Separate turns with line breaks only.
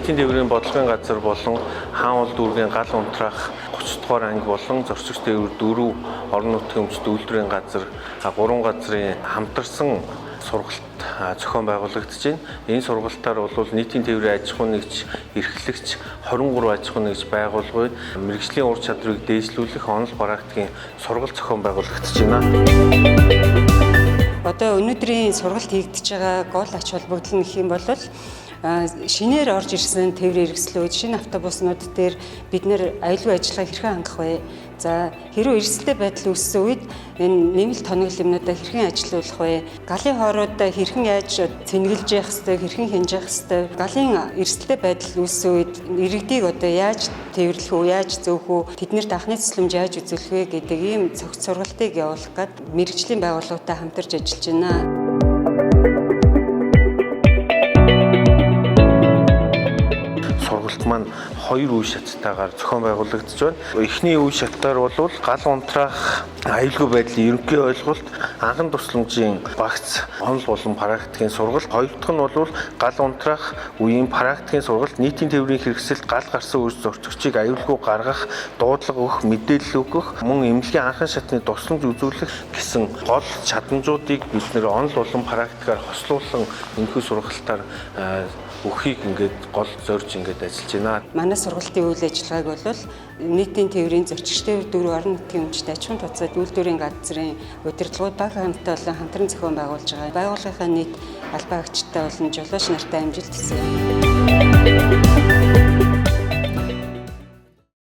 нийтийн тээврийн бодлогын газар болон хаан улс дүүргийн гал унтраах 30 дугаар анги болон зорчигч тээвэр 4 орон нутгийн өмчт үйлдвэрийн газар 3 газрын хамтарсан сургалт зохион байгуулагдаж байна. Энэ сургалтаар бол нийтийн тээврийн аж ахуйн нэгж эрхлэгч 23 аж ахуйн нэгж байгууллагууд мэргэжлийн ур чадварыг дээшлүүлэх онол практикийн сургалт зохион байгуулагдаж байна.
Одоо өнөөдрийн сургалт хийгдэж байгаа гол ач холбогдол нь гэх юм бол шинээр орж ирсэн тээврийн хэрэгслүүд шинэ автобуснууд дээр бид нэр аюулгүй ажиллагаа хэрхэн хангах вэ? За хэрвээ эрсдэлтэй байдал үүссэн үед энэ нэмэлт тоног юмнуудаа хэрхэн ажилуулах вэ? Галын хооруудаа хэрхэн яаж цэнгэлж явах ёстой, хэрхэн хянж явах ёстой? Галын эрсдэлтэй байдал үүссэн үед иргэдийг одоо яаж тээвэрлэх үү, яаж зөөх үү? Тэднэрт анхны цэцлэмж яаж үзүүлэх вэ гэдэг ийм цогц сургалтыг явуулах гээд мэргэжлийн байгууллагатай хамтарч ажиллаж байна.
Сургалт маань 2 үе шаттайгаар зохион байгуулагдаж байна. Эхний үе шаттаар бол гал унтраах аюулгүй байдлын ерөнхий ойлголт, анхан тусламжийн багц, онол болон практикийн сургалт. Хоёр дахь нь бол гал унтраах үеийн практикийн сургалт, нийтийн тээврийн хэрэгсэлд гал гарсан үе зорчигчийг аюулгүй гаргах, дуудлага өгөх, мэдээлэл өгөх, мөн эмнэлгийн анхан шатны тусламж үзүүлэх гэсэн гол чадамжуудыг бид нэр онол болон практикаар хослуулсан энэхүү сургалтаар өхийг ингээд гол зорж ингээд ажиллаж байна.
Манай сургалтын үйл ажиллагааг бол нийтийн тээврийн зорчигч тээвэр 4 орон нутгийн өмчт аж ахуйн туцаад үйлдвэрийн газрын удирдлагууд баг хамтаа болон хамтран зохион байгуулж байгаа. Байгууллагынхаа нийт албаа агчтай болон жолооч нартай амжилт хүсье.